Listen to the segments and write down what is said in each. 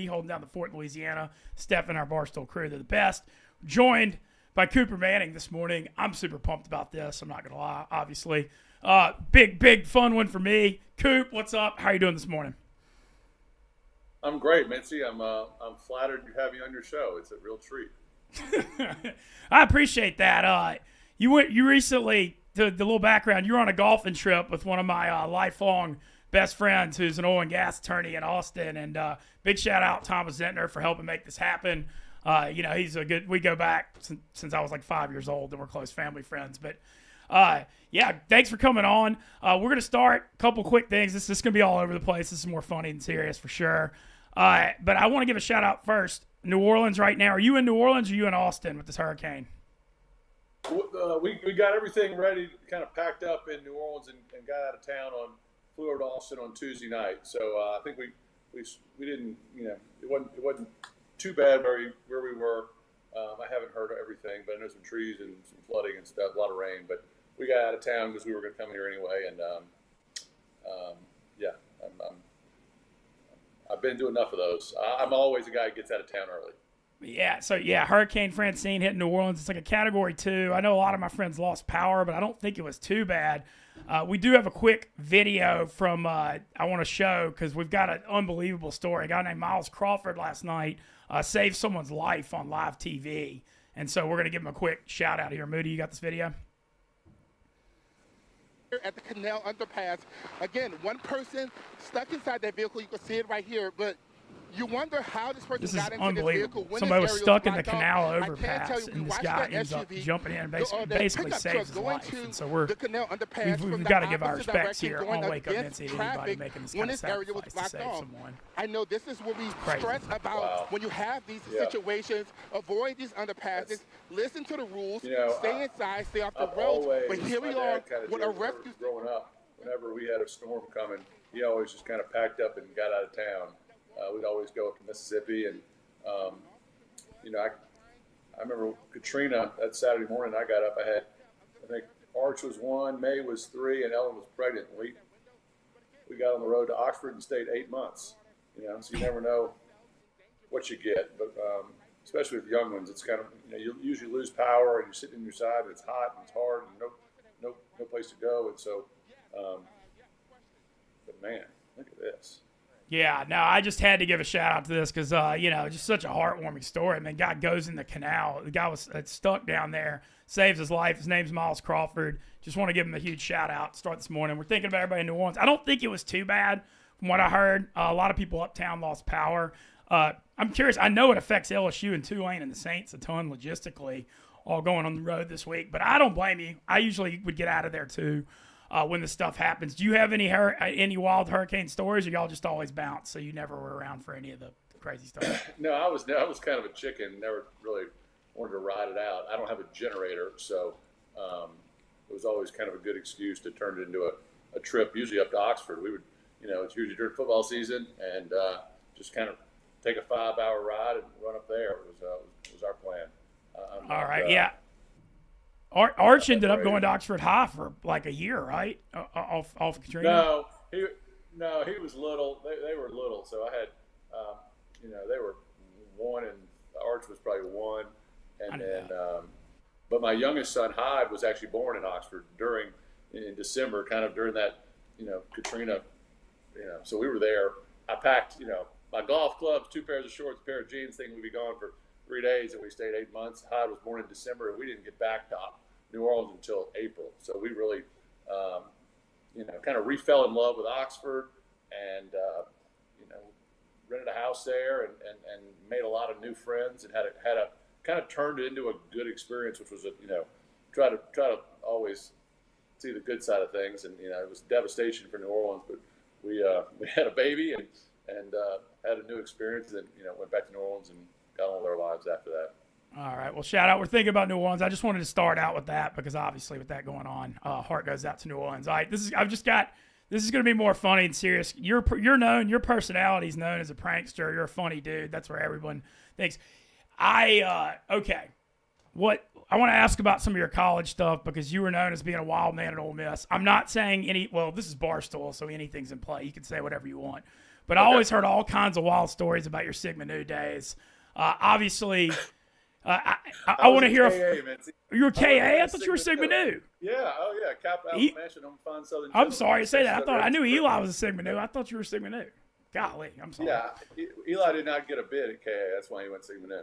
holding down the fort in Louisiana. Steph and our Barstool crew, they're the best. Joined by Cooper Manning this morning. I'm super pumped about this. I'm not going to lie, obviously. Big fun one for me. Coop, what's up? How are you doing this morning? I'm great, Mintzy. I'm flattered to have you on your show. It's a real treat. I appreciate that. You recently, the little background, you were on a golfing trip with one of my lifelong best friends who's an oil and gas attorney in Austin, and big shout out Thomas Zentner for helping make this happen. He's we go back since I was like 5 years old, and we're close family friends. But thanks for coming on. We're going to start a couple quick things. This is going to be all over the place. This is more funny than serious for sure. But I want to give a shout out first. New Orleans right now. Are you in New Orleans or are you in Austin with this hurricane? We got everything ready, kind of packed up in New Orleans and got out of town flew over to Austin on Tuesday night. So I think we didn't, it wasn't too bad where we were. I haven't heard everything, but I know some trees and some flooding and stuff, a lot of rain. But we got out of town because we were going to come here anyway. And I've been to enough of those. I'm always a guy who gets out of town early. Yeah, Hurricane Francine hit New Orleans. It's like a Category 2. I know a lot of my friends lost power, but I don't think it was too bad. We do have a quick video from I want to show because we've got an unbelievable story. A guy named Miles Crawford last night saved someone's life on live TV. And so we're going to give him a quick shout out here. Moody, you got this video? At the canal underpass. Again, one person stuck inside that vehicle. You can see it right here, but you wonder how this person got into this vehicle. Somebody was stuck in the canal overpass, and this guy ends up jumping in and basically saves his life. And so we've got to give our respects here on Wake Up Mintzy to anybody making this kind of sacrifice to save someone. I know this is what we stress about when you have these situations. Avoid these underpasses. Listen to the rules. Stay inside. Stay off the roads. But here we are with a rescue. Growing up, whenever we had a storm coming, he always just kind of packed up and got out of town. We'd always go up to Mississippi, and I remember Katrina that Saturday morning. I got up. I think Arch was 1, May was 3, and Ellen was pregnant. We got on the road to Oxford and stayed 8 months. So you never know what you get, but especially with young ones, it's kind of you usually lose power and you're sitting in your side and it's hot and it's hard and no place to go, and so. But man, look at this. Yeah, no, I just had to give a shout out to this because, just such a heartwarming story. I mean, guy goes in the canal. The guy was stuck down there, saves his life. His name's Miles Crawford. Just want to give him a huge shout out to start this morning. We're thinking about everybody in New Orleans. I don't think it was too bad from what I heard. A lot of people uptown lost power. I'm curious. I know it affects LSU and Tulane and the Saints a ton logistically, all going on the road this week. But I don't blame you. I usually would get out of there too. When this stuff happens. Do you have any wild hurricane stories, or y'all just always bounce, so you never were around for any of the crazy stuff? No, I was kind of a chicken. Never really wanted to ride it out. I don't have a generator, so it was always kind of a good excuse to turn it into a trip. Usually up to Oxford, we would, it's usually during football season, and just kind of take a 5-hour ride and run up there. It was our plan. All right, yeah. Arch ended up going to Oxford High for like a year, right? Off Katrina. No, he was little. They were little, so I had, they were 1, and Arch was probably 1, and then, but my youngest son Hyde was actually born in Oxford in December, kind of during that, Katrina, so we were there. I packed, my golf clubs, 2 pairs of shorts, a pair of jeans, thinking we'd be gone for 3 days, and we stayed 8 months. Hyde was born in December, and we didn't get back to New Orleans until April. So we really, kind of refell in love with Oxford, and rented a house there, and made a lot of new friends, and had a kind of turned it into a good experience, which was try to always see the good side of things. And it was devastation for New Orleans, but we had a baby and had a new experience, and went back to New Orleans and got on with our lives after that. All right. Well, shout out. We're thinking about New Orleans. I just wanted to start out with that because obviously with that going on, heart goes out to New Orleans. All right. This is going to be more funny and serious. Your personality is known as a prankster. You're a funny dude. That's where everyone thinks. Okay. What I want to ask about some of your college stuff because you were known as being a wild man at Ole Miss. I'm not saying this is Barstool, so anything's in play. You can say whatever you want. But I always heard all kinds of wild stories about your Sigma Nu days. Obviously, I want to hear. You were KA? I thought you were Sigma Nu. Yeah. Oh, yeah. Kappa Alpha Mansion on Fine Southern. I'm sorry to say that. I knew Eli was a Sigma Nu. I thought you were Sigma Nu. Golly, I'm sorry. Yeah. Eli did not get a bid at KA. That's why he went Sigma Nu.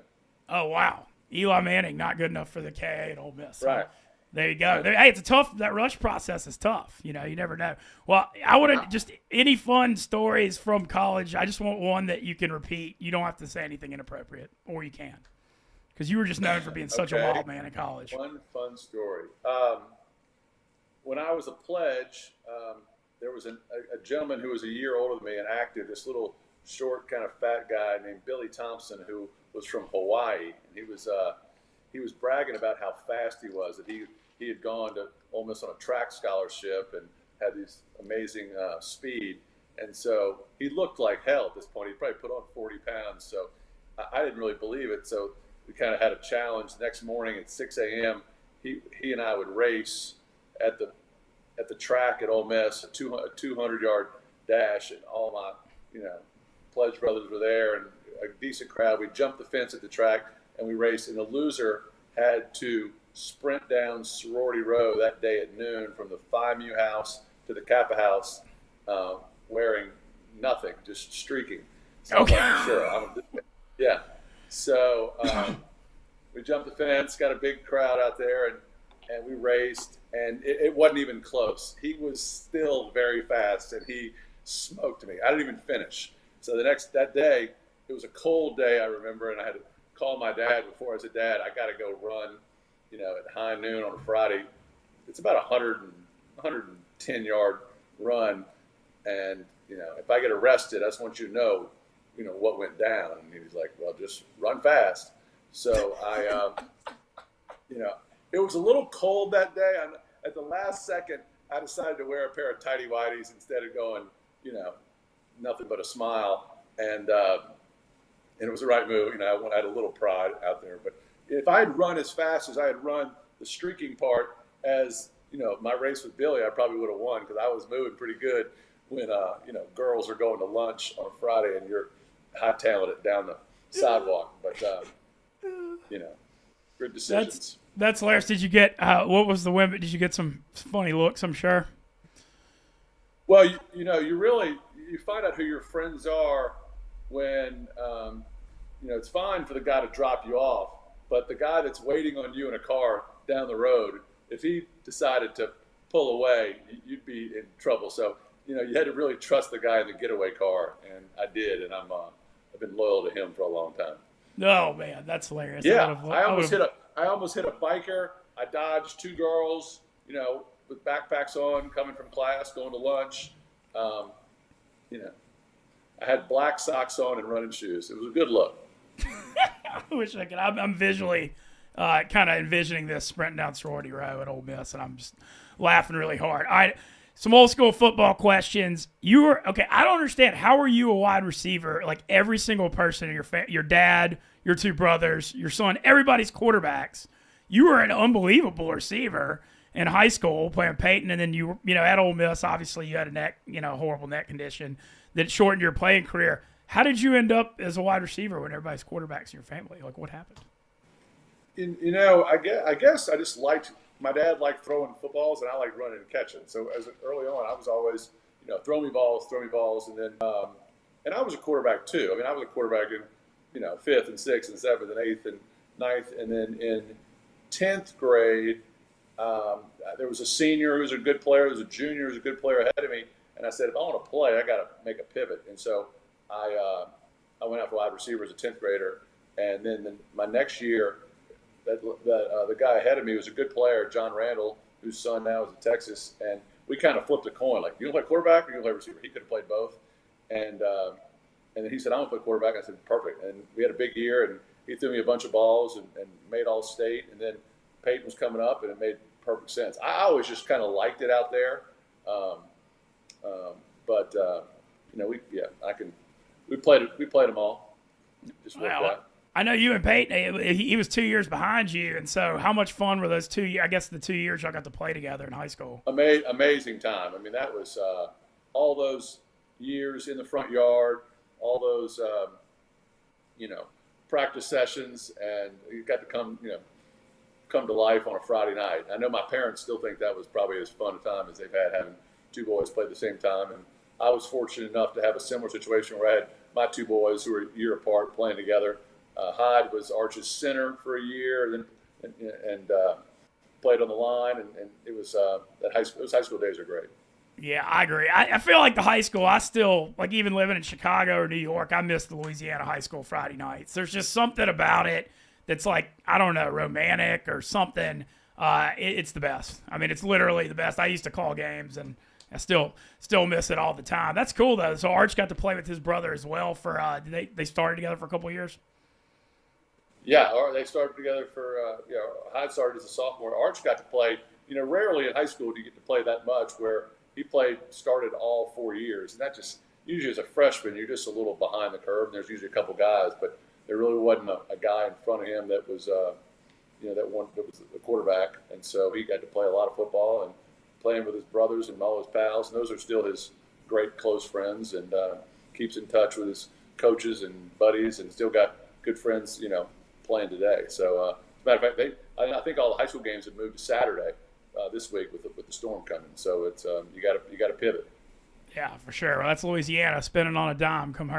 Oh, wow. Eli Manning, not good enough for the KA at Ole Miss. Right. There you go. Hey, it's that rush process is tough. You never know. Well, I want to just any fun stories from college. I just want one that you can repeat. You don't have to say anything inappropriate, or you can. Because you were just known for being such a wild man in college. One fun story. When I was a pledge, there was a gentleman who was a year older than me and active, this little short kind of fat guy named Billy Thompson, who was from Hawaii. And he was bragging about how fast he was, that he had gone to Ole Miss on a track scholarship and had these amazing speed. And so he looked like hell at this point. He probably put on 40 pounds. So I didn't really believe it. So we kind of had a challenge. Next morning at 6 a.m., he and I would race at the track at Ole Miss, a 200-yard dash, and all my pledge brothers were there and a decent crowd. We jumped the fence at the track and we raced, and the loser had to sprint down Sorority Row that day at noon from the Phi Mu house to the Kappa house, wearing nothing, just streaking. So okay. Like, sure. Yeah. So we jumped the fence, got a big crowd out there, and we raced, and it wasn't even close. He was still very fast, and he smoked me. I didn't even finish. So that day, it was a cold day, I remember, and I had to call my dad before. I said, Dad, I got to go run, at high noon on a Friday. It's about 110-yard run, and, if I get arrested, I just want you to know, what went down. And he was like, well, just run fast. So I, it was a little cold that day. At the last second, I decided to wear a pair of tighty-whities instead of going, nothing but a smile. And it was the right move. I had a little pride out there. But if I had run as fast as I had run the streaking part as, my race with Billy, I probably would have won because I was moving pretty good when, girls are going to lunch on Friday and you're hightailing it down the sidewalk. But, good decisions. That's hilarious. Did you get, what was the women? Did you get some funny looks, I'm sure? Well, you find out who your friends are when, it's fine for the guy to drop you off, but the guy that's waiting on you in a car down the road, if he decided to pull away, you'd be in trouble. So, you had to really trust the guy in the getaway car, and I did, and I've been loyal to him for a long time. Oh man, that's hilarious. Yeah, I almost hit a biker. I dodged two girls, with backpacks on, coming from class, going to lunch. I had black socks on and running shoes. It was a good look. I wish I could. I'm visually kind of envisioning this sprinting down Sorority Row at Ole Miss, and I'm just laughing really hard. All right, some old school football questions. I don't understand. How are you a wide receiver? Like every single person in your dad, your two brothers, your son, everybody's quarterbacks. You were an unbelievable receiver in high school playing Peyton, and then you at Ole Miss, obviously you had a neck, horrible neck condition that shortened your playing career. How did you end up as a wide receiver when everybody's quarterbacks in your family? Like, what happened? I guess I just my dad liked throwing footballs, and I liked running and catching. So early on, I was always, throw me balls, and then, and I was a quarterback too. I mean, I was a quarterback in, 5th and 6th and 7th and 8th and 9th, and then in 10th grade, there was a senior who was a good player, there was a junior who was a good player ahead of me, and I said, if I want to play, I got to make a pivot. And so I went out for wide receiver as a 10th grader, and then my next year, the guy ahead of me was a good player, John Randall, whose son now is in Texas, and we kind of flipped a coin, like, you want to play quarterback or you want to play receiver? He could have played both, and then he said, I want to play quarterback. I said, perfect. And we had a big year, and he threw me a bunch of balls and made All-State, and then Peyton was coming up, and it made perfect sense. I always just kind of liked it out there, but we played them all. Just worked out. I know you and Peyton, he was 2 years behind you, and so how much fun were those 2 years? I guess the 2 years y'all got to play together in high school. Amazing time. I mean, that was all those, years in the front yard, all those, practice sessions, and you got to come to life on a Friday night. I know my parents still think that was probably as fun a time as they've had having two boys play at the same time. And I was fortunate enough to have a similar situation where I had my two boys who were a year apart playing together. Hyde was Arch's center for a year, and played on the line, and it was those high school days are great. Yeah, I agree. I feel like the high school, I still, like even living in Chicago or New York, I miss the Louisiana high school Friday nights. There's just something about it that's like, I don't know, romantic or something. It's the best. I mean, it's literally the best. I used to call games, and I still miss it all the time. That's cool, though. So Arch got to play with his brother as well for they started together for a couple of years? Yeah, they started together for, Hyde started as a sophomore. Arch got to play, rarely in high school do you get to play that much, where he started all 4 years. And that just, usually as a freshman, you're just a little behind the curve, and there's usually a couple guys, but there really wasn't a guy in front of him that was, that was the quarterback. And so he got to play a lot of football and playing with his brothers and all his pals. And those are still his great close friends, and keeps in touch with his coaches and buddies, and still got good friends, playing today. So, as a matter of fact, I think all the high school games have moved to Saturday this week with the storm coming. So it's you got to pivot. Yeah, for sure. Well, that's Louisiana spinning on a dime come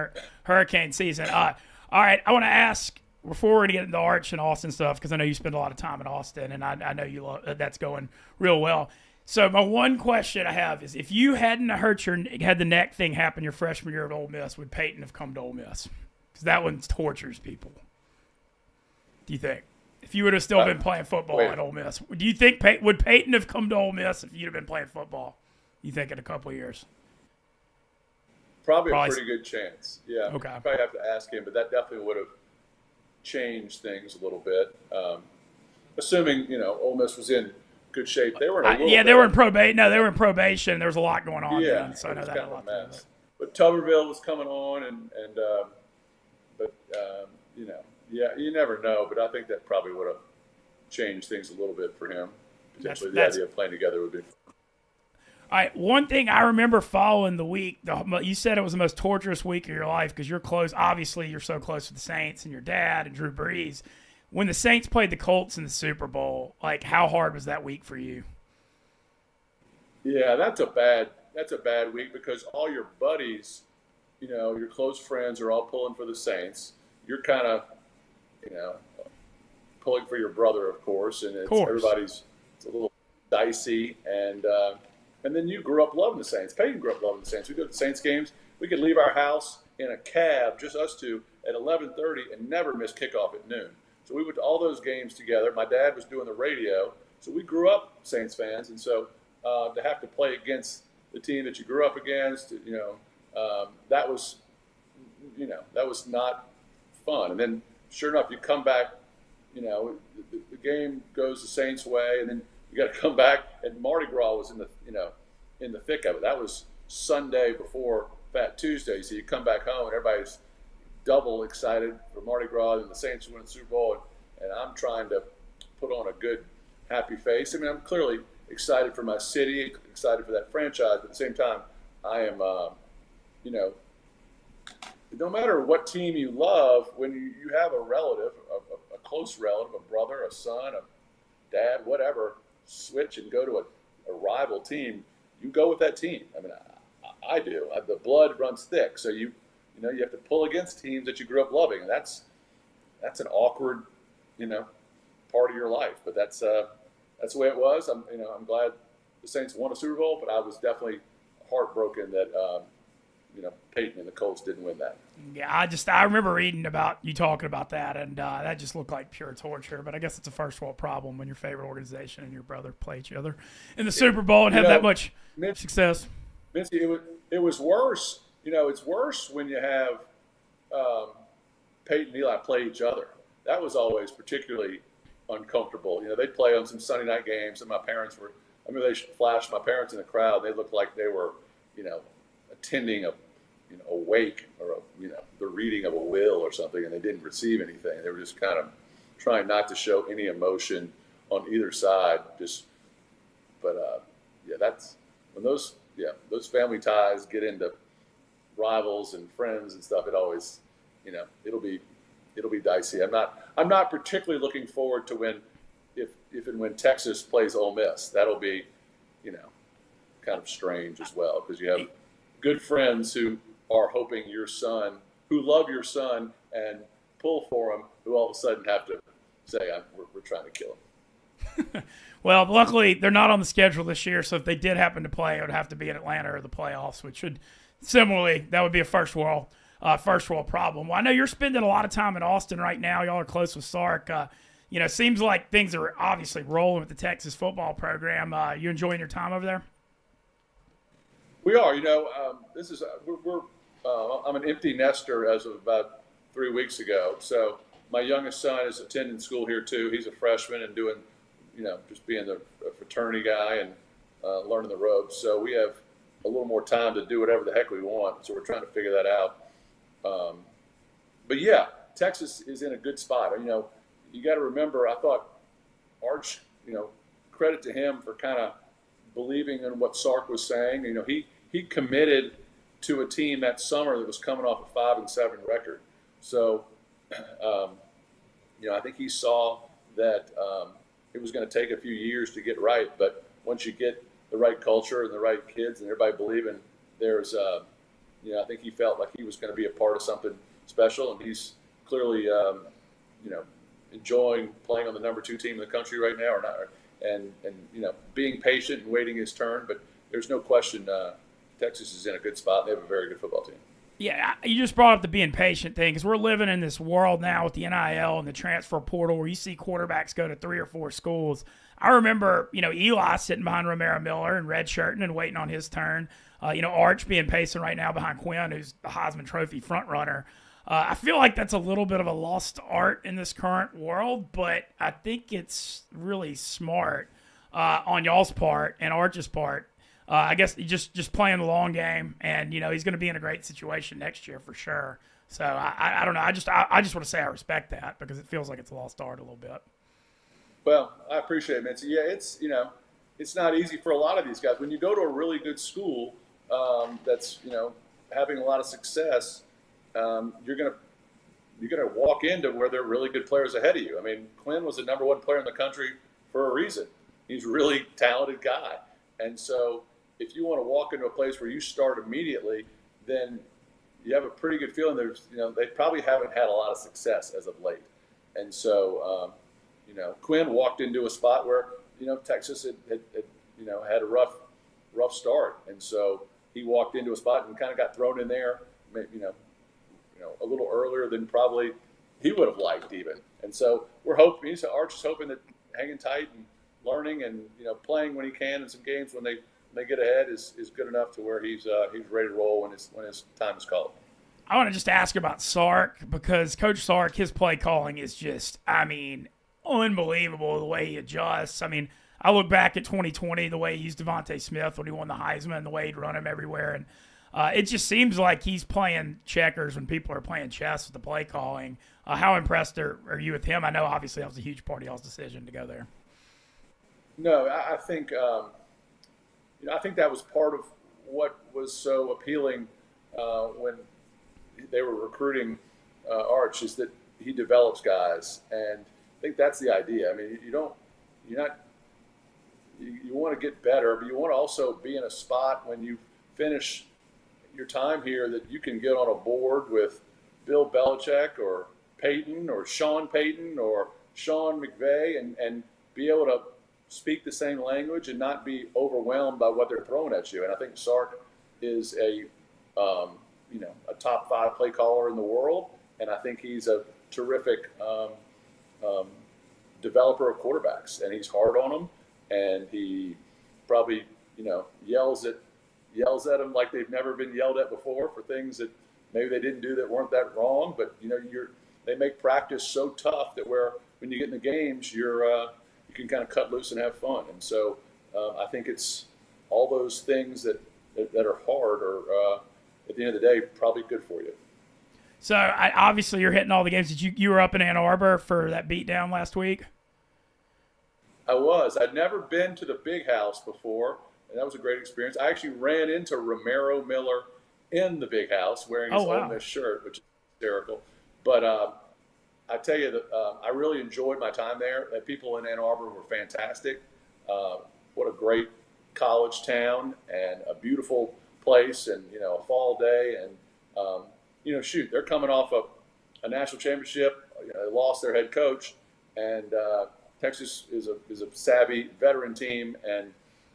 hurricane season. All right, I want to ask before we're going to get into Arch and Austin stuff, because I know you spend a lot of time in Austin, and I know you that's going real well. So my one question I have is, if you hadn't had the neck thing happen your freshman year at Ole Miss, would Peyton have come to Ole Miss? Because that one tortures people. Do you think? If you would have still been playing football at Ole Miss, do you think would Peyton have come to Ole Miss if you'd have been playing football? You think in a couple of years? Probably a pretty good chance. Yeah. Okay. I'd probably have to ask him, but that definitely would have changed things a little bit. Assuming Ole Miss was in good shape. They were in a little bit. They were in probation. No, they were in probation. There was a lot going on. Yeah, then, so I know that kind of a mess. But Tuberville was coming on, yeah, you never know, but I think that probably would have changed things a little bit for him. Potentially, the idea of playing together would be. All right, one thing I remember following the week, you said it was the most torturous week of your life because you're close. Obviously, you're so close with the Saints and your dad and Drew Brees. When the Saints played the Colts in the Super Bowl, like how hard was that week for you? Yeah, that's a bad week because all your buddies, your close friends are all pulling for the Saints. You're kind of pulling for your brother, of course, and it's a little dicey, and then you grew up loving the Saints. Peyton grew up loving the Saints. We go to the Saints games. We could leave our house in a cab, just us two, at 11:30 and never miss kickoff at noon. So we went to all those games together. My dad was doing the radio, so we grew up Saints fans, and so to have to play against the team that you grew up against, that was not fun. And then, sure enough, you come back, the game goes the Saints' way, and then you got to come back. And Mardi Gras was in the thick of it. That was Sunday before Fat Tuesday, so you come back home and everybody's double excited for Mardi Gras and the Saints win the Super Bowl, and I'm trying to put on a good, happy face. I mean, I'm clearly excited for my city, excited for that franchise, but at the same time, I am, no matter what team you love, when you have a relative, a close relative, a brother, a son, a dad, whatever, switch and go to a rival team, you go with that team. I mean, I do. The blood runs thick, so you have to pull against teams that you grew up loving, and that's an awkward, part of your life. But that's the way it was. I'm glad the Saints won a Super Bowl, but I was definitely heartbroken that Peyton and the Colts didn't win that. Yeah, I remember reading about you talking about that, and that just looked like pure torture. But I guess it's a first world problem when your favorite organization and your brother play each other in the Super Bowl and have that much success. Mintzy, it was worse. It's worse when you have Peyton and Eli play each other. That was always particularly uncomfortable. They'd play on some Sunday night games, and my parents were. I mean, they flashed my parents in the crowd. They looked like they were, attending a wake or the reading of a will or something, and they didn't receive anything. They were just kind of trying not to show any emotion on either side. That's when those family ties get into rivals and friends and stuff, it always, it'll be dicey. I'm not particularly looking forward to if and when Texas plays Ole Miss. That'll be, kind of strange as well, because you have good friends who are hoping who love your son and pull for him, who all of a sudden have to say, we're trying to kill him. Well, luckily they're not on the schedule this year, so if they did happen to play, it would have to be in Atlanta or the playoffs, which would similarly, that would be a first world problem. Well, I know you're spending a lot of time in Austin right now. Y'all are close with Sark. Seems like things are obviously rolling with the Texas football program. You enjoying your time over there? We are. I'm an empty nester as of about 3 weeks ago. So my youngest son is attending school here too. He's a freshman and doing, just being a fraternity guy and learning the ropes. So we have a little more time to do whatever the heck we want. So we're trying to figure that out. But yeah, Texas is in a good spot. You got to remember, I thought Arch, credit to him for kind of believing in what Sark was saying. He committed to a team that summer that was coming off a 5-7 record. So, I think he saw that it was going to take a few years to get right. But once you get the right culture and the right kids and everybody believing, there's, I think he felt like he was going to be a part of something special. And he's clearly, enjoying playing on the number 2 team in the country right now, or not, and being patient and waiting his turn. But there's no question Texas is in a good spot. They have a very good football team. Yeah, you just brought up the being patient thing, because we're living in this world now with the NIL and the transfer portal where you see quarterbacks go to 3 or 4 schools. I remember, Eli sitting behind Romero Miller and redshirting and waiting on his turn. Arch being patient right now behind Quinn, who's the Heisman Trophy front runner. I feel like that's a little bit of a lost art in this current world, but I think it's really smart on y'all's part and Arch's part. I guess just playing the long game, and he's going to be in a great situation next year for sure. So I don't know. I just want to say I respect that, because it feels like it's a lost art a little bit. Well, I appreciate it, Mintzy. Yeah, it's not easy for a lot of these guys. When you go to a really good school that's having a lot of success, you're gonna walk into where there are really good players ahead of you. I mean, Quinn was the number 1 player in the country for a reason. He's a really talented guy, and so if you want to walk into a place where you start immediately, then you have a pretty good feeling they probably haven't had a lot of success as of late. And so, Quinn walked into a spot where, Texas had had a rough start. And so he walked into a spot and kind of got thrown in there, a little earlier than probably he would have liked even. And so Arch is hoping that hanging tight and learning and, playing when he can in some games when they get ahead is good enough to where he's ready to roll when his time is called. I want to just ask about Sark, because Coach Sark, his play calling is just, unbelievable the way he adjusts. I look back at 2020, the way he used Devontae Smith when he won the Heisman, the way he'd run him everywhere. And it just seems like he's playing checkers when people are playing chess with the play calling. How impressed are you with him? I know obviously that was a huge part of y'all's decision to go there. No, I think I think that was part of what was so appealing when they were recruiting Arch, is that he develops guys, and I think that's the idea. You want to get better, but you want to also be in a spot when you finish your time here that you can get on a board with Bill Belichick or Peyton or Sean Payton or Sean McVay and be able to speak the same language and not be overwhelmed by what they're throwing at you. And I think Sark is a top 5 play caller in the world, and I think he's a terrific developer of quarterbacks, and he's hard on them, and he probably yells at them like they've never been yelled at before for things that maybe they didn't do that weren't that wrong. But they make practice so tough that when you get in the games, you can kind of cut loose and have fun. And so I think it's all those things that are hard are at the end of the day probably good for you. So obviously you're hitting all the games. You were up in Ann Arbor for that beatdown last week? I was. I'd never been to the Big House before, and that was a great experience. I actually ran into Romero Miller in the big house wearing his Ole Miss shirt, which is hysterical. But I tell you that I really enjoyed my time there. The people in Ann Arbor were fantastic. What a great college town and a beautiful place, and a fall day, and shoot, they're coming off a national championship. They lost their head coach, and Texas is a savvy veteran team and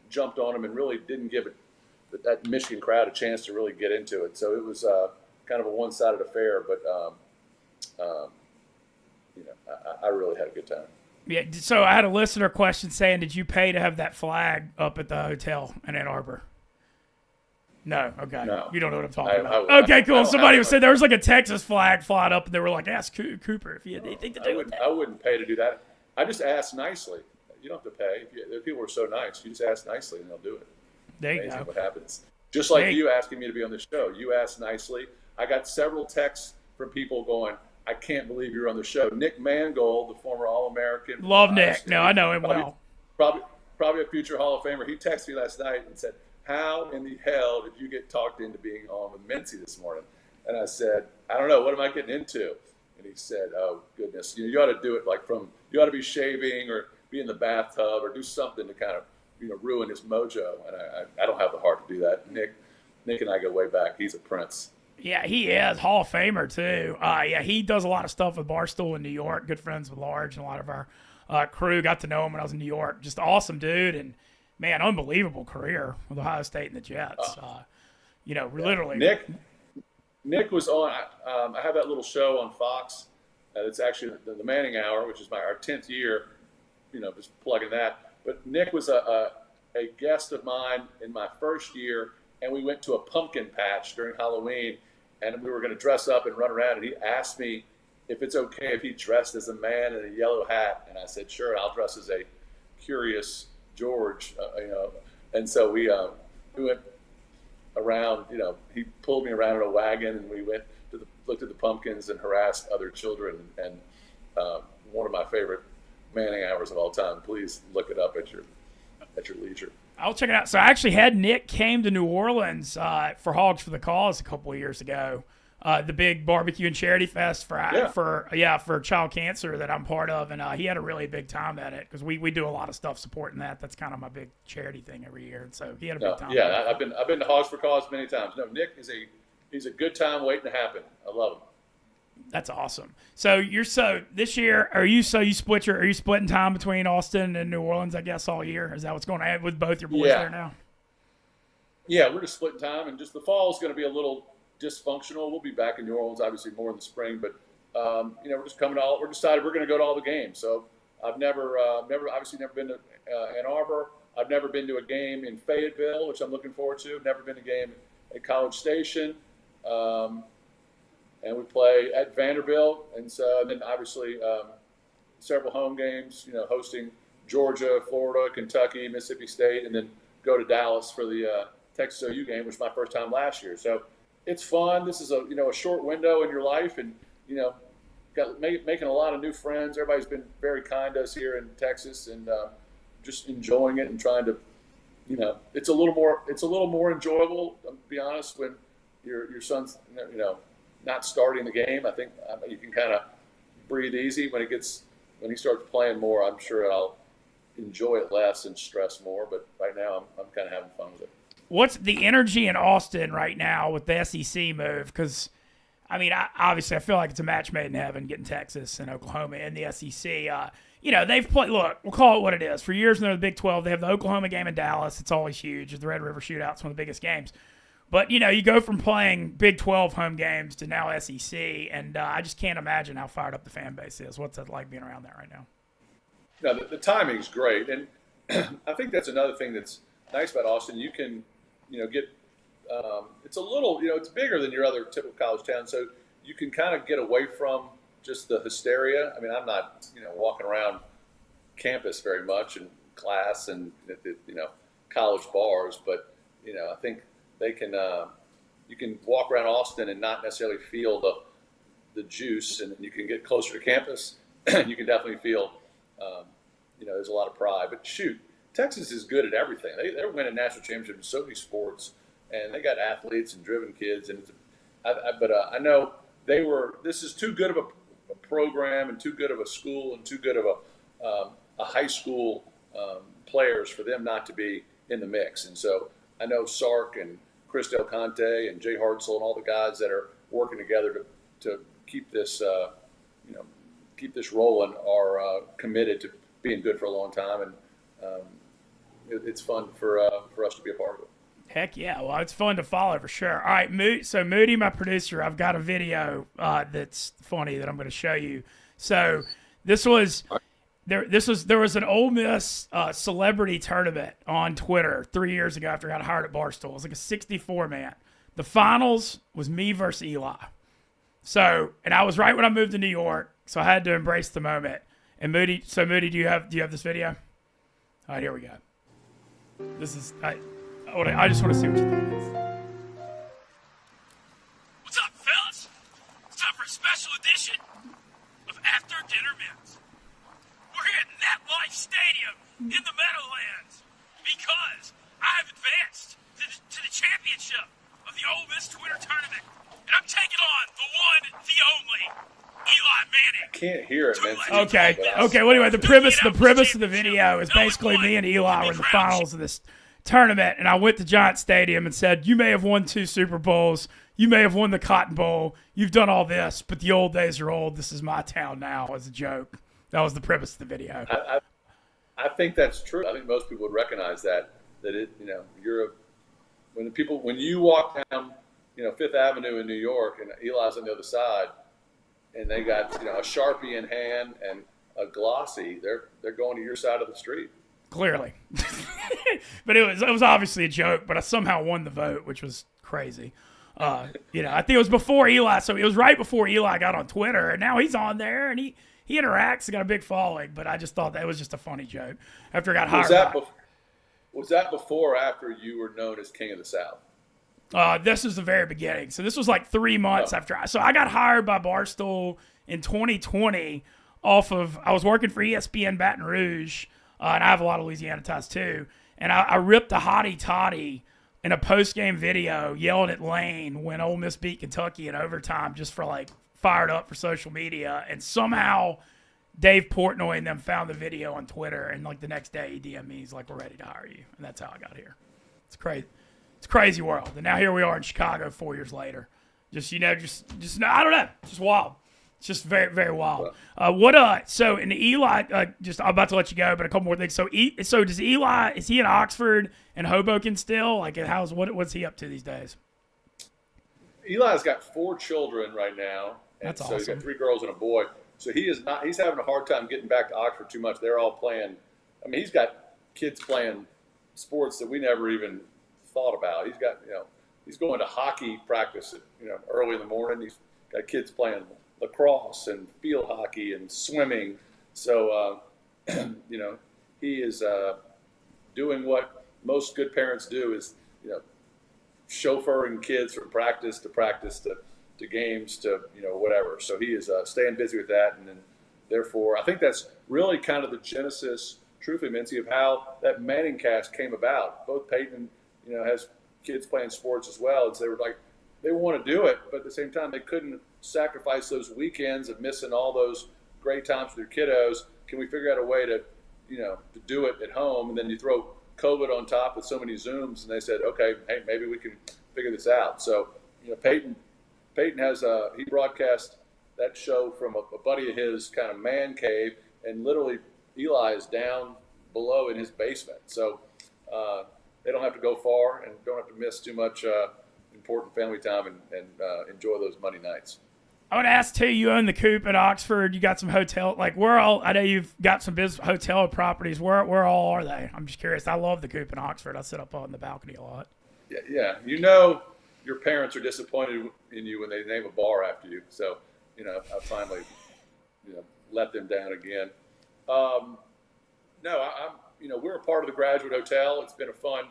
jumped on them and really didn't give that Michigan crowd a chance to really get into it. So it was kind of a one-sided affair, but I really had a good time. Yeah. So I had a listener question saying, did you pay to have that flag up at the hotel in Ann Arbor? No. Okay. No. You don't know what I'm talking about. Okay, cool. Somebody was saying there was like a Texas flag flying up, and they were like, ask Cooper if he had anything to do with that. I wouldn't pay to do that. I just asked nicely. You don't have to pay. If people are so nice, you just ask nicely, and they'll do it. There you go. What happens. Just like you asking me to be on the show. You asked nicely. I got several texts from people going, I can't believe you're on the show. Nick Mangold, the former All-American. Love Nick. No, I know him well. Probably a future Hall of Famer. He texted me last night and said, how in the hell did you get talked into being on with Mintzy this morning? And I said, I don't know. What am I getting into? And he said, oh, goodness. You ought to do it you ought to be shaving or be in the bathtub or do something to kind of, ruin his mojo. And I don't have the heart to do that. Nick and I go way back. He's a prince. Yeah, he is. Hall of Famer, too. Yeah, he does a lot of stuff with Barstool in New York. Good friends with Large, and a lot of our crew got to know him when I was in New York. Just awesome dude, and, man, unbelievable career with Ohio State and the Jets. Literally. Nick was on I have that little show on Fox. It's actually the Manning Hour, which is our 10th year, just plugging that. But Nick was a guest of mine in my first year, and we went to a pumpkin patch during Halloween, and we were going to dress up and run around, and he asked me if it's okay if he dressed as a man in a yellow hat, and I said, sure, I'll dress as a Curious George, and so we went around, he pulled me around in a wagon, and we went looked at the pumpkins and harassed other children, and one of my favorite Manning hours of all time. Please look it up at your leisure. I'll check it out. So I actually had Nick came to New Orleans for Hogs for the Cause a couple of years ago. The big barbecue and charity fest for child cancer that I'm part of, and he had a really big time at it because we do a lot of stuff supporting that. That's kind of my big charity thing every year, and so he had a big time. Yeah, I've been to Hogs for Cause many times. No, Nick he's a good time waiting to happen. I love him. That's awesome. So this year, are you splitting time between Austin and New Orleans, I guess, all year? Is that what's going on with both your boys there now? Yeah, we're just splitting time, and just the fall is going to be a little dysfunctional. We'll be back in New Orleans, obviously, more in the spring, but we're just we're decided we're going to go to all the games. So I've never been to Ann Arbor. I've never been to a game in Fayetteville, which I'm looking forward to. Never been to a game at College Station. And we play at Vanderbilt, and then obviously several home games, hosting Georgia, Florida, Kentucky, Mississippi State, and then go to Dallas for the Texas OU game, which was my first time last year. So it's fun. This is a short window in your life, and making a lot of new friends. Everybody's been very kind to us here in Texas, and just enjoying it and trying to, it's a little more enjoyable. To be honest, when your son's not starting the game. I think you can kind of breathe easy when he starts playing more. I'm sure I'll enjoy it less and stress more. But right now, I'm kind of having fun with it. What's the energy in Austin right now with the SEC move? Because obviously I feel like it's a match made in heaven getting Texas and Oklahoma in the SEC. They've played. Look, we'll call it what it is. For years, they're the Big 12. They have the Oklahoma game in Dallas. It's always huge. The Red River Shootout's one of the biggest games. But, you go from playing Big 12 home games to now SEC, and I just can't imagine how fired up the fan base is. What's it like being around that right now? No, the timing's great. And I think that's another thing that's nice about Austin. You can, get it's a little, it's bigger than your other typical college town. So you can kind of get away from just the hysteria. I'm not, walking around campus very much in class and, college bars, but, I think they can, you can walk around Austin and not necessarily feel the juice, and you can get closer to campus. You can definitely feel, there's a lot of pride. But shoot, Texas is good at everything. They're winning national championships in so many sports. and they got athletes and driven kids, and but I know this is too good of a program and too good of a school and too good of a high school players for them not to be in the mix. And so I know Sark and Chris Del Conte and Jay Hartzell and all the guys that are working together to keep this keep this rolling are committed to being good for a long time, and it's fun for us to be a part of it. Heck yeah. Well, it's fun to follow for sure. All right, so Moody, my producer, I've got a video that's funny that I'm going to show you. So there was an Ole Miss celebrity tournament on Twitter 3 years ago after I got hired at Barstool. It was like a 64-man. The finals was me versus Eli. So, and I was right when I moved to New York, so I had to embrace the moment. And Moody, do you have this video? All right, here we go. This is I just want to see what you think of this. What's up, fellas? It's time for a special edition of After Dinner Mints. We're here at NetLife Stadium in the Meadowlands because I have advanced to the championship of the Ole Miss Twitter tournament, and I'm taking on the one, the only Eli Manning. I can't hear it, man. Okay. Well, anyway, the premise of the video is basically me and Eli were in the finals of this tournament, and I went to Giant Stadium and said, "You may have won 2 Super Bowls, you may have won the Cotton Bowl, you've done all this, but the old days are old. This is my town now." As a joke, that was the premise of the video. I think that's true. I think most people would recognize that it, when you walk down, Fifth Avenue in New York, and Eli's on the other side, and they got a Sharpie in hand and a glossy, they're going to your side of the street. Clearly. But it was obviously a joke, but I somehow won the vote, which was crazy. I think it was before Eli, so it was right before Eli got on Twitter, and now he's on there, and he interacts and got a big following, but I just thought that was just a funny joke after I got hired. Was that before or after you were known as King of the South? This is the very beginning. So this was like 3 months after I got hired by Barstool in 2020 I was working for ESPN Baton Rouge, and I have a lot of Louisiana ties too. And I ripped a hottie toddy in a post-game video yelling at Lane when Ole Miss beat Kentucky in overtime just for fired up for social media. And somehow Dave Portnoy and them found the video on Twitter, and the next day he DM'd me. He's like, "We're ready to hire you." And that's how I got here. It's crazy. It's a crazy world. And now here we are in Chicago 4 years later. Just I don't know. It's just wild. It's just very, very wild. So in Eli, I'm about to let you go, but a couple more things. So does Eli, is he in Oxford and Hoboken still? What's he up to these days? Eli's got 4 children right now. That's awesome. He's got 3 girls and a boy. So he's having a hard time getting back to Oxford too much. They're all playing. I mean, he's got kids playing sports that we never even thought about. He's going to hockey practice early in the morning. He's got kids playing lacrosse and field hockey and swimming. So, he is doing what most good parents do is, chauffeuring kids from practice to games to, whatever. So he is staying busy with that. And then therefore, I think that's really kind of the genesis, truthfully, Mintzy, of how that Manning cast came about. Both Peyton, has kids playing sports as well. And so they want to do it, but at the same time, they couldn't sacrifice those weekends of missing all those great times with their kiddos. Can we figure out a way to do it at home? And then you throw COVID on top with so many Zooms, and they said, okay, hey, maybe we can figure this out. So, Peyton has he broadcast that show from a buddy of his kind of man cave, and literally Eli is down below in his basement. So they don't have to go far and don't have to miss too much important family time and enjoy those Monday nights. I want to ask too. You own the Coop in Oxford. You got some hotel. I know you've got some business hotel properties. Where all are they? I'm just curious. I love the Coop in Oxford. I sit up on the balcony a lot. Yeah. Your parents are disappointed in you when they name a bar after you. So, I finally, let them down again. We're a part of the Graduate Hotel. It's been a fun.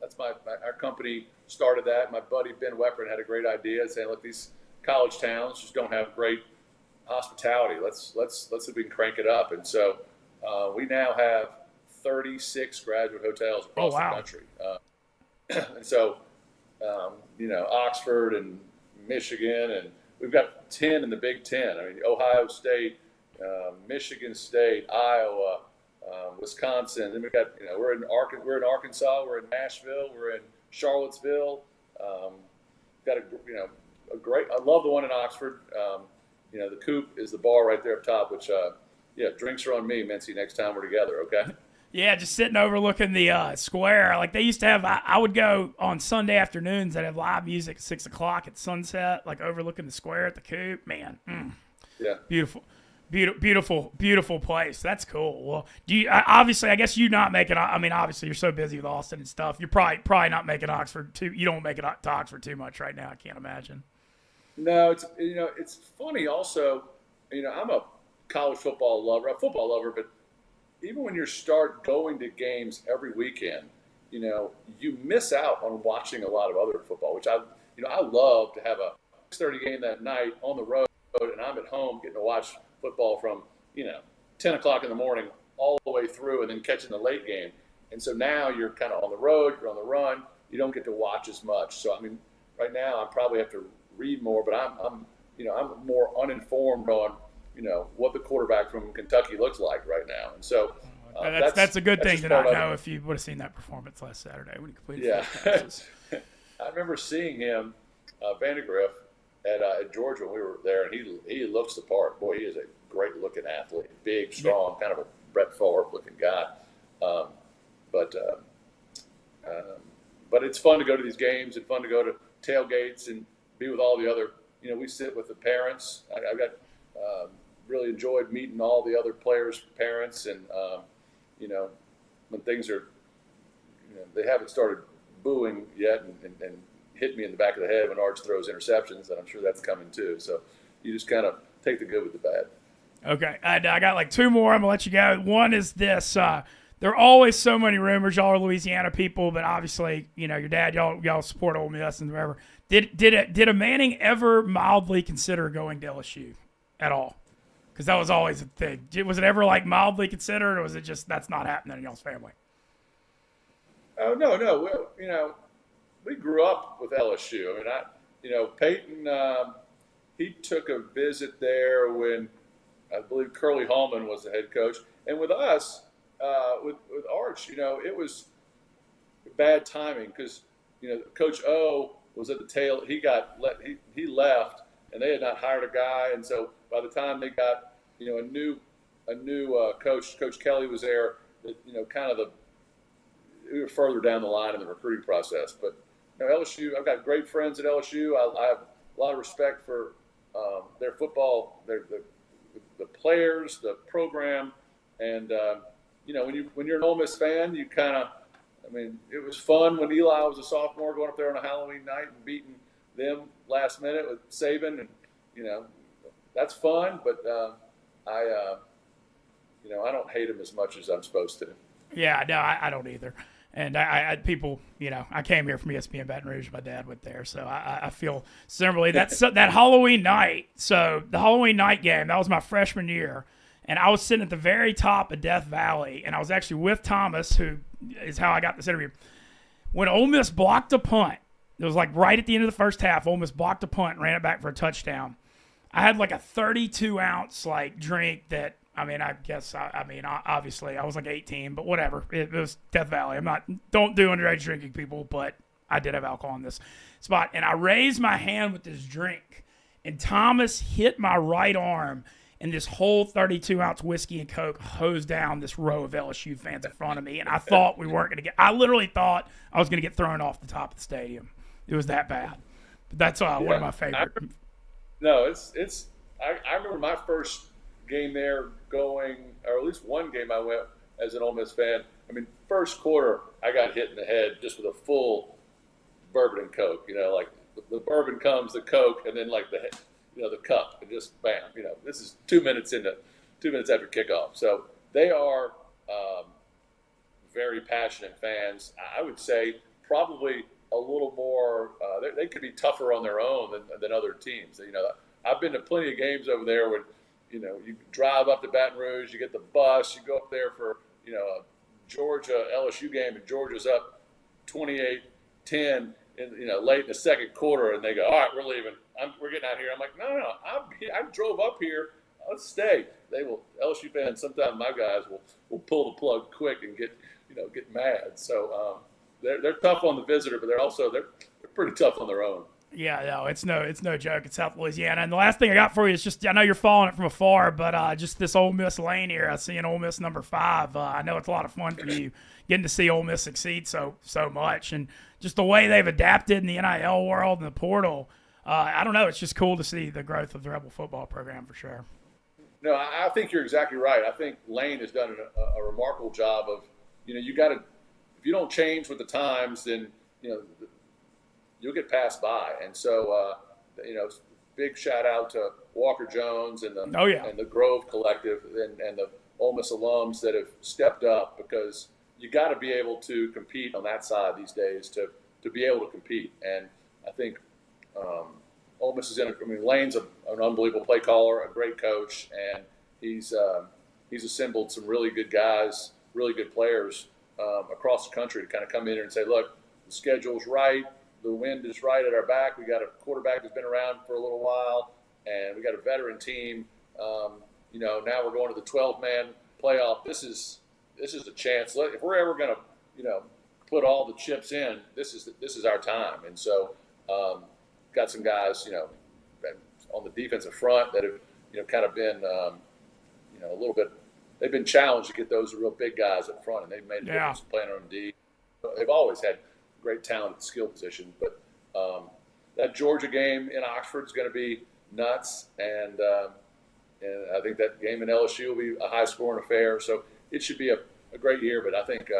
That's our company started that. My buddy Ben Weppert had a great idea saying, look, these college towns just don't have great hospitality. Let's see if we can crank it up. And so we now have 36 graduate hotels across the country. And so, Oxford and Michigan, and we've got 10 in the Big Ten. I mean, Ohio State, Michigan State, Iowa, Wisconsin. Then we got, we're in Arkansas, we're in Nashville, we're in Charlottesville. Got a great. I love the one in Oxford. The Coop is the bar right there up top, which drinks are on me, Mintzy, next time we're together. Okay. Yeah, just sitting overlooking the square. Like they used to have, I would go on Sunday afternoons. They'd have live music at 6 o'clock at sunset, like overlooking the square at the Coop. Man, yeah, beautiful place. That's cool. Well, do you obviously? I guess you not making. I mean, obviously you're so busy with Austin and stuff. You're probably not making Oxford too. You don't make it to Oxford too much right now. I can't imagine. No, it's funny. Also, I'm a college football lover, but even when you start going to games every weekend, you miss out on watching a lot of other football, which I love to have a 6:30 game that night on the road, and I'm at home getting to watch football from 10 o'clock in the morning all the way through, and then catching the late game. And so now you're kind of on the road, you're on the run, you don't get to watch as much. So I mean, right now I probably have to read more, but I'm more uninformed on what the quarterback from Kentucky looks like right now. And so that's a good thing to not know if you would have seen that performance last Saturday when he completed. Yeah, I remember seeing him, Vandegrift, at Georgia when we were there, and he looks the part. Boy, he is a great looking athlete, big, strong, kind of a Brett Favre looking guy. But it's fun to go to these games and fun to go to tailgates and be with all the other. We sit with the parents. I've got really enjoyed meeting all the other players' parents, and when things are, they haven't started booing yet and hit me in the back of the head when Arch throws interceptions, and I'm sure that's coming too. So you just kind of take the good with the bad. Okay, I got like two more. I'm gonna let you go. One is this: there are always so many rumors. Y'all are Louisiana people, but obviously, your dad, y'all support Ole Miss and whatever. Did a Manning ever mildly consider going to LSU at all? Because that was always a thing. Was it ever like mildly considered, or was it just that's not happening in y'all's family? Oh no. We grew up with LSU. I mean, Peyton, he took a visit there when I believe Curly Hallman was the head coach, and with us, with Arch, it was bad timing because Coach O was at the tail. He left, and they had not hired a guy, and so by the time they got a new coach, Coach Kelly was there. We were further down the line in the recruiting process, but LSU. I've got great friends at LSU. I have a lot of respect for their football, the players, the program, and when you're an Ole Miss fan, you kind of. I mean, it was fun when Eli was a sophomore going up there on a Halloween night and beating them last minute with Saban, and that's fun. But I don't hate him as much as I'm supposed to. Yeah, no, I don't either. And I people, I came here from ESPN Baton Rouge. My dad went there, so I feel similarly. That's that Halloween night. So the Halloween night game, that was my freshman year. And I was sitting at the very top of Death Valley, and I was actually with Thomas, who is how I got this interview. When Ole Miss blocked a punt, it was like right at the end of the first half, Ole Miss blocked a punt and ran it back for a touchdown. I had like a 32-ounce drink that, obviously I was like 18, but whatever. It was Death Valley. Don't do underage drinking, people, but I did have alcohol in this spot. And I raised my hand with this drink, and Thomas hit my right arm, and this whole 32-ounce whiskey and Coke hosed down this row of LSU fans in front of me, and I thought we weren't going to I literally thought I was going to get thrown off the top of the stadium. It was that bad. But that's one of my favorite. I remember my first game there going, or at least one game I went as an Ole Miss fan. I mean, first quarter, I got hit in the head just with a full bourbon and Coke. Like the bourbon comes, the Coke, and then like the cup, and just bam. This is 2 minutes after kickoff. So they are very passionate fans. I would say probably a little more. They could be tougher on their own than other teams. I've been to plenty of games over there when you drive up to Baton Rouge, you get the bus, you go up there for a Georgia LSU game, and Georgia's up 28 10 late in the second quarter, and they go, all right, we're leaving. We're getting out here. I'm like, no, I drove up here. Let's stay. They will. LSU fans, sometimes my guys will pull the plug quick and get mad. So they're tough on the visitor, but they're pretty tough on their own. Yeah, no, it's no joke. It's South Louisiana. And the last thing I got for you is just, I know you're following it from afar, but just this Ole Miss lane here. I see an Ole Miss number 5. I know it's a lot of fun for you getting to see Ole Miss succeed so much, and just the way they've adapted in the NIL world and the portal. I don't know. It's just cool to see the growth of the Rebel football program for sure. No, I think you're exactly right. I think Lane has done a remarkable job of, you got to, if you don't change with the times, then, you'll get passed by. And so, big shout out to Walker Jones and the Grove Collective and the Ole Miss alums that have stepped up, because you got to be able to compete on that side these days to be able to compete. And I think Ole Miss is Lane's an unbelievable play caller, a great coach, and he's assembled some really good guys, really good players across the country to kind of come in here and say, look, the schedule's right. The wind is right at our back. We got a quarterback that's been around for a little while, and we got a veteran team. Now we're going to the 12-man playoff. This is a chance. If we're ever going to, put all the chips in, this is our time. And so, got some guys, on the defensive front that have, kind of been, a little bit. They've been challenged to get those real big guys up front, and they've made a difference playing on D. They've always had great talent at the skill position, but that Georgia game in Oxford is going to be nuts, and I think that game in LSU will be a high-scoring affair. So it should be a great year, but I think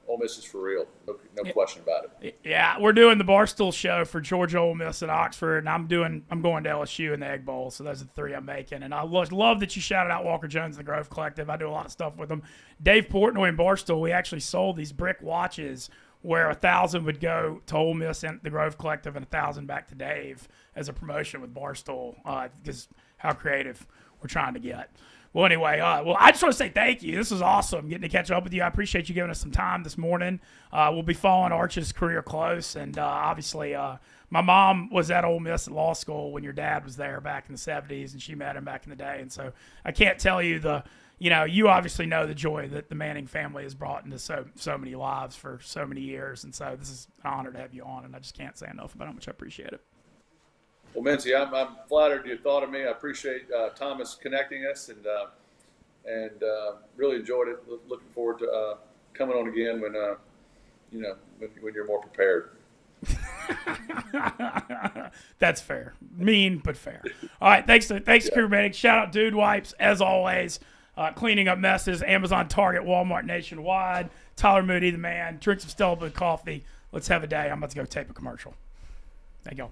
Ole Miss is for real, no question about it. Yeah, we're doing the Barstool show for Georgia, Ole Miss, and Oxford, and I'm going to LSU in the Egg Bowl. So those are the 3 I'm making, and I love that you shouted out Walker Jones and the Grove Collective. I do a lot of stuff with them. Dave Portnoy and Barstool, we actually sold these brick watches where 1,000 would go to Ole Miss and the Grove Collective and 1,000 back to Dave as a promotion with Barstool, because how creative we're trying to get. Well, anyway, I just want to say thank you. This was awesome getting to catch up with you. I appreciate you giving us some time this morning. We'll be following Arch's career close, and obviously my mom was at Ole Miss at law school when your dad was there back in the 70s, and she met him back in the day. And so I can't tell you you obviously know the joy that the Manning family has brought into so many lives for so many years. And so this is an honor to have you on, and I just can't say enough about how much I appreciate it. Well, Mintzy, I'm flattered you thought of me. I appreciate Thomas connecting us, and really enjoyed it. Looking forward to coming on again when when you're more prepared. That's fair. Mean, but fair. All right, thanks to Crew Manning. Shout out Dude Wipes, as always. Cleaning up messes, Amazon, Target, Walmart nationwide. Tyler Moody, the man. Drink some Stella Blue coffee. Let's have a day. I'm about to go tape a commercial. Thank y'all.